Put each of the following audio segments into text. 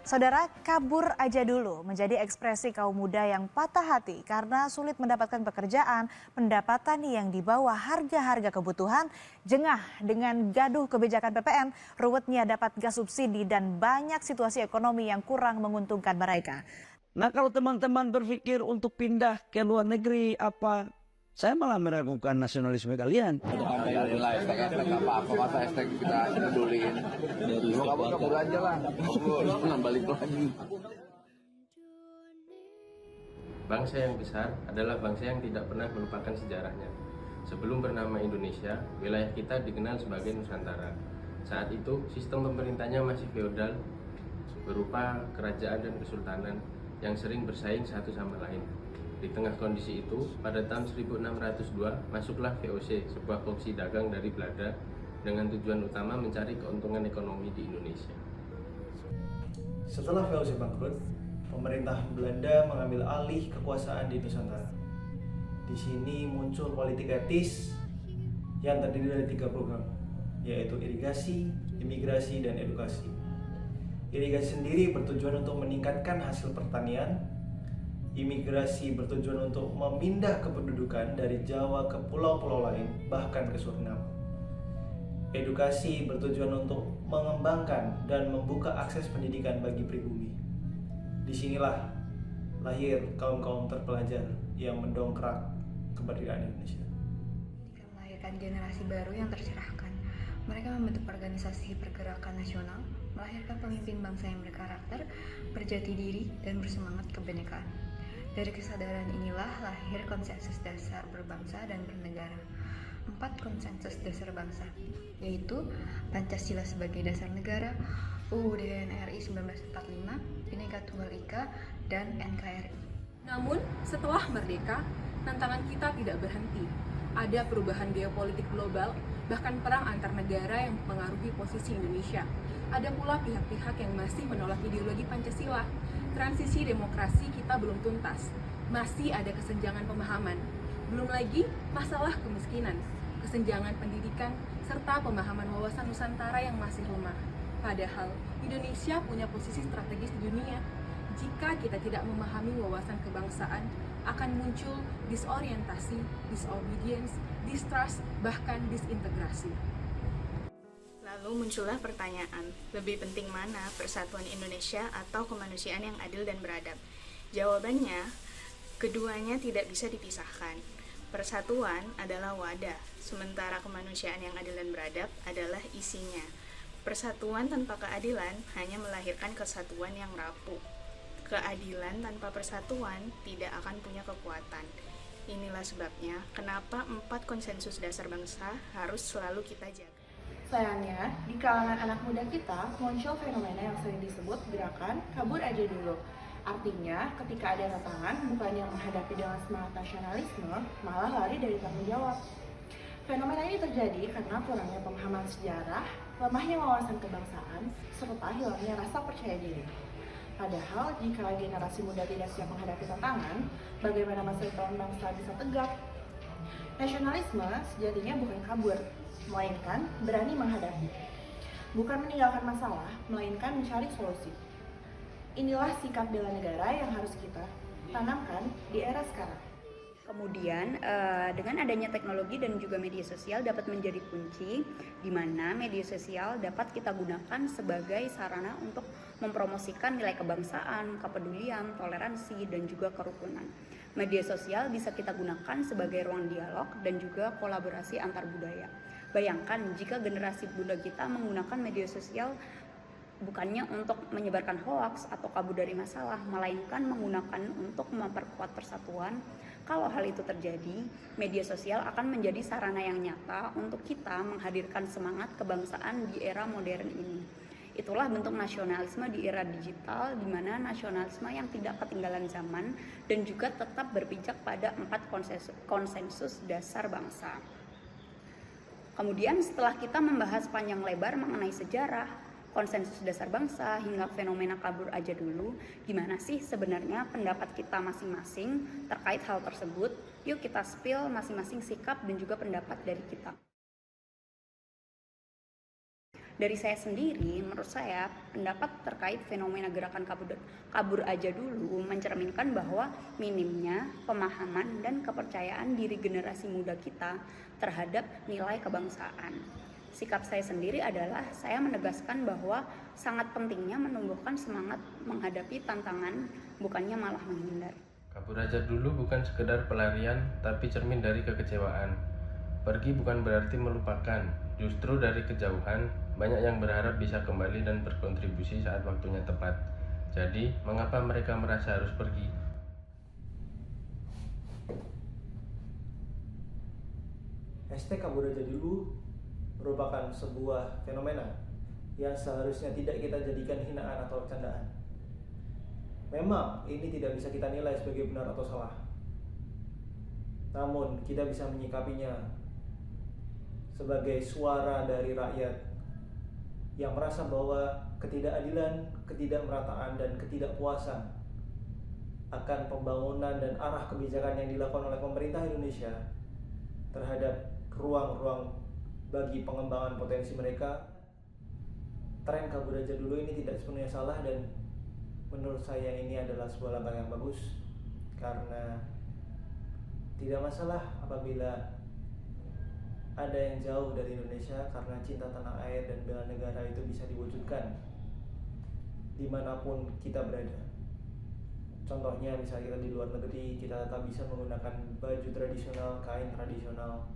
Saudara, kabur aja dulu menjadi ekspresi kaum muda yang patah hati karena sulit mendapatkan pekerjaan, pendapatan yang di bawah harga-harga kebutuhan, jengah dengan gaduh kebijakan PPN, ruwetnya dapat gas subsidi dan banyak situasi ekonomi yang kurang menguntungkan mereka. Nah, kalau teman-teman berpikir untuk pindah ke luar negeri saya malah meragukan nasionalisme kalian. Biarin lah hashtag apa-apa, masa hashtag kita peduliin. Mau kabur aja lah, jangan balik lagi. Bangsa yang besar adalah bangsa yang tidak pernah melupakan sejarahnya. Sebelum bernama Indonesia, wilayah kita dikenal sebagai Nusantara. Saat itu, sistem pemerintahnya masih feodal, berupa kerajaan dan kesultanan yang sering bersaing satu sama lain. Di tengah kondisi itu, pada tahun 1602 masuklah VOC, sebuah kongsi dagang dari Belanda dengan tujuan utama mencari keuntungan ekonomi di Indonesia. Setelah VOC bangkrut, pemerintah Belanda mengambil alih kekuasaan di Nusantara. Di sini muncul politik etis yang terdiri dari 3 program, yaitu irigasi, imigrasi, dan edukasi. Irigasi sendiri bertujuan untuk meningkatkan hasil pertanian. Imigrasi bertujuan untuk memindah kependudukan dari Jawa ke pulau-pulau lain, bahkan ke Suriname. Edukasi bertujuan untuk mengembangkan dan membuka akses pendidikan bagi pribumi. Disinilah lahir kaum-kaum terpelajar yang mendongkrak kemerdekaan Indonesia. Jika melahirkan generasi baru yang tercerahkan, mereka membentuk organisasi pergerakan nasional, melahirkan pemimpin bangsa yang berkarakter, berjati diri, dan bersemangat kebinekaan. Dari kesadaran inilah lahir konsensus dasar berbangsa dan bernegara. 4 konsensus dasar bangsa, yaitu Pancasila sebagai dasar negara, UUD NRI 1945, Bhinneka Tunggal Ika, dan NKRI. Namun, setelah merdeka, tantangan kita tidak berhenti. Ada perubahan geopolitik global, bahkan perang antar negara yang mempengaruhi posisi Indonesia. Ada pula pihak-pihak yang masih menolak ideologi Pancasila. Transisi demokrasi kita belum tuntas. Masih ada kesenjangan pemahaman. Belum lagi masalah kemiskinan, kesenjangan pendidikan, serta pemahaman wawasan Nusantara yang masih lemah. Padahal, Indonesia punya posisi strategis di dunia. Jika kita tidak memahami wawasan kebangsaan, akan muncul disorientasi, disobedience, distrust, bahkan disintegrasi. Lalu muncullah pertanyaan, lebih penting mana persatuan Indonesia atau kemanusiaan yang adil dan beradab? Jawabannya, keduanya tidak bisa dipisahkan. Persatuan adalah wadah, sementara kemanusiaan yang adil dan beradab adalah isinya. Persatuan tanpa keadilan hanya melahirkan kesatuan yang rapuh. Keadilan tanpa persatuan tidak akan punya kekuatan. Inilah sebabnya kenapa 4 konsensus dasar bangsa harus selalu kita jaga. Sayangnya, di kalangan anak muda kita muncul fenomena yang sering disebut gerakan kabur aja dulu. Artinya, ketika ada tantangan, bukannya menghadapi dengan semangat nasionalisme, malah lari dari tanggung jawab. Fenomena ini terjadi karena kurangnya pemahaman sejarah, lemahnya wawasan kebangsaan, serta hilangnya rasa percaya diri. Padahal, jika generasi muda tidak siap menghadapi tantangan, bagaimana masa depan bangsa bisa tegak? Nasionalisme sejatinya bukan kabur, melainkan berani menghadapi. Bukan meninggalkan masalah, melainkan mencari solusi. Inilah sikap bela negara yang harus kita tanamkan di era sekarang. Kemudian, dengan adanya teknologi dan juga media sosial dapat menjadi kunci di mana media sosial dapat kita gunakan sebagai sarana untuk mempromosikan nilai kebangsaan, kepedulian, toleransi, dan juga kerukunan. Media sosial bisa kita gunakan sebagai ruang dialog dan juga kolaborasi antar budaya. Bayangkan jika generasi muda kita menggunakan media sosial bukannya untuk menyebarkan hoaks atau kabur dari masalah, melainkan menggunakan untuk memperkuat persatuan. Kalau hal itu terjadi, media sosial akan menjadi sarana yang nyata untuk kita menghadirkan semangat kebangsaan di era modern ini. Itulah bentuk nasionalisme di era digital, di mana nasionalisme yang tidak ketinggalan zaman dan juga tetap berpijak pada 4 konsensus dasar bangsa. Kemudian setelah kita membahas panjang lebar mengenai sejarah, konsensus dasar bangsa, hingga fenomena kabur aja dulu, gimana sih sebenarnya pendapat kita masing-masing terkait hal tersebut? Yuk kita spill masing-masing sikap dan juga pendapat dari kita. Dari saya sendiri, menurut saya pendapat terkait fenomena gerakan kabur aja dulu mencerminkan bahwa minimnya pemahaman dan kepercayaan diri generasi muda kita terhadap nilai kebangsaan. Sikap saya sendiri adalah saya menegaskan bahwa sangat pentingnya menumbuhkan semangat menghadapi tantangan, bukannya malah menghindar. Kabur aja dulu bukan sekedar pelarian, tapi cermin dari kekecewaan. Pergi bukan berarti melupakan, justru dari kejauhan, banyak yang berharap bisa kembali dan berkontribusi saat waktunya tepat. Jadi, mengapa mereka merasa harus pergi? Hashtag kabur aja dulu merupakan sebuah fenomena yang seharusnya tidak kita jadikan hinaan atau candaan. Memang ini tidak bisa kita nilai sebagai benar atau salah. Namun kita bisa menyikapinya sebagai suara dari rakyat yang merasa bahwa ketidakadilan, ketidakmerataan, dan ketidakpuasan akan pembangunan dan arah kebijakan yang dilakukan oleh pemerintah Indonesia terhadap ruang-ruang bagi pengembangan potensi mereka. Tren kabur aja dulu ini tidak sepenuhnya salah, dan menurut saya ini adalah sebuah langkah yang bagus, karena tidak masalah apabila ada yang jauh dari Indonesia karena cinta tanah air dan bela negara itu bisa diwujudkan dimanapun kita berada. Contohnya misalnya kita di luar negeri, kita tetap bisa menggunakan baju tradisional, kain tradisional,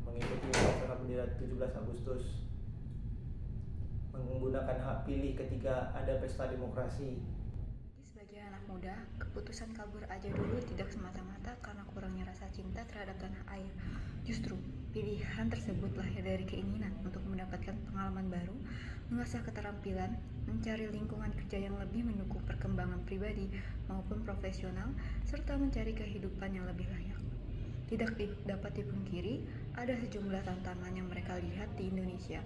mengikuti upacara bendera 17 Agustus, menggunakan hak pilih ketika ada pesta demokrasi. Sebagai anak muda, keputusan kabur aja dulu tidak semata-mata karena kurangnya rasa cinta terhadap tanah air. Justru, pilihan tersebut lahir dari keinginan untuk mendapatkan pengalaman baru, mengasah keterampilan, mencari lingkungan kerja yang lebih mendukung perkembangan pribadi maupun profesional, serta mencari kehidupan yang lebih layak. Tidak dapat dipungkiri, ada sejumlah tantangan yang mereka lihat di Indonesia,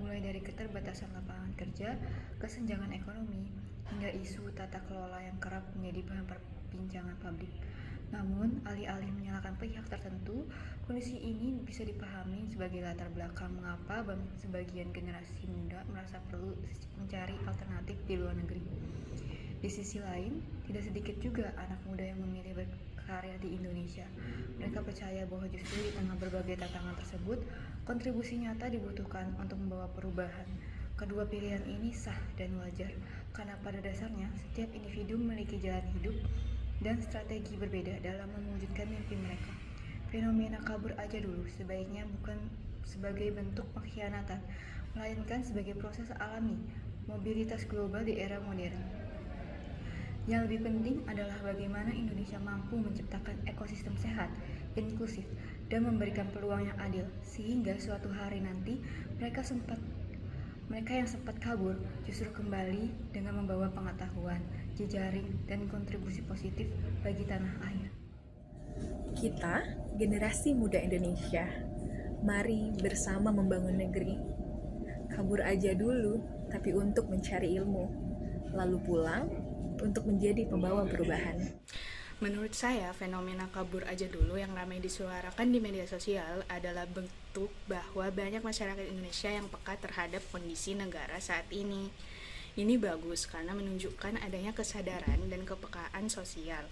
mulai dari keterbatasan lapangan kerja, kesenjangan ekonomi, hingga isu tata kelola yang kerap menjadi bahan perbincangan publik. Namun, alih-alih menyalahkan pihak tertentu, kondisi ini bisa dipahami sebagai latar belakang mengapa sebagian generasi muda merasa perlu mencari alternatif di luar negeri. Di sisi lain, tidak sedikit juga anak muda yang memilih berkarya di Indonesia. Mereka percaya bahwa justru di tengah berbagai tantangan tersebut, kontribusi nyata dibutuhkan untuk membawa perubahan. Kedua pilihan ini sah dan wajar, karena pada dasarnya setiap individu memiliki jalan hidup dan strategi berbeda dalam mewujudkan mimpi mereka. Fenomena kabur aja dulu sebaiknya bukan sebagai bentuk pengkhianatan, melainkan sebagai proses alami mobilitas global di era modern. Yang lebih penting adalah bagaimana Indonesia mampu menciptakan ekosistem sehat, inklusif, dan memberikan peluang yang adil, sehingga suatu hari nanti mereka yang sempat kabur justru kembali dengan membawa pengetahuan, jejaring, dan kontribusi positif bagi tanah air. Kita, generasi muda Indonesia, mari bersama membangun negeri. Kabur aja dulu, tapi untuk mencari ilmu, lalu pulang untuk menjadi pembawa perubahan. Menurut saya, fenomena kabur aja dulu yang ramai disuarakan di media sosial adalah bentuk bahwa banyak masyarakat Indonesia yang peka terhadap kondisi negara saat ini. Ini bagus karena menunjukkan adanya kesadaran dan kepekaan sosial.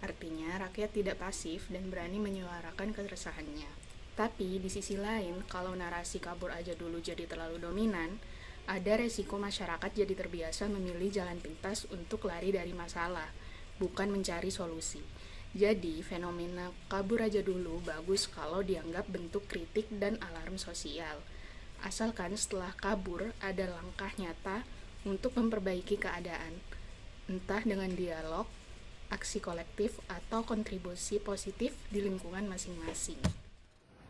Artinya, rakyat tidak pasif dan berani menyuarakan keresahannya. Tapi, di sisi lain, kalau narasi kabur aja dulu jadi terlalu dominan, ada resiko masyarakat jadi terbiasa memilih jalan pintas untuk lari dari masalah, bukan mencari solusi. Jadi, fenomena kabur aja dulu bagus kalau dianggap bentuk kritik dan alarm sosial. Asalkan setelah kabur ada langkah nyata untuk memperbaiki keadaan, entah dengan dialog, aksi kolektif, atau kontribusi positif di lingkungan masing-masing.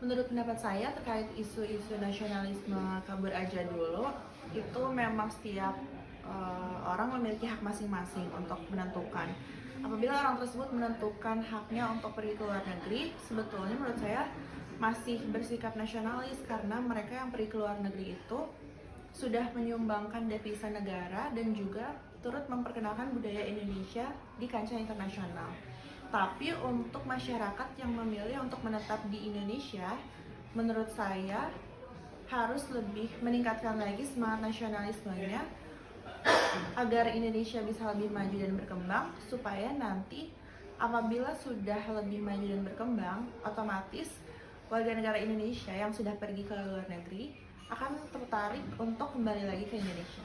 Menurut pendapat saya terkait isu-isu nasionalisme kabur aja dulu, itu memang setiap orang memiliki hak masing-masing untuk menentukan. Apabila orang tersebut menentukan haknya untuk pergi ke luar negeri, sebetulnya menurut saya masih bersikap nasionalis, karena mereka yang pergi ke luar negeri itu sudah menyumbangkan devisa negara dan juga turut memperkenalkan budaya Indonesia di kancah internasional. Tapi untuk masyarakat yang memilih untuk menetap di Indonesia, menurut saya harus lebih meningkatkan lagi semangat nasionalismenya agar Indonesia bisa lebih maju dan berkembang, supaya nanti apabila sudah lebih maju dan berkembang, otomatis warga negara Indonesia yang sudah pergi ke luar negeri akan tertarik untuk kembali lagi ke Indonesia.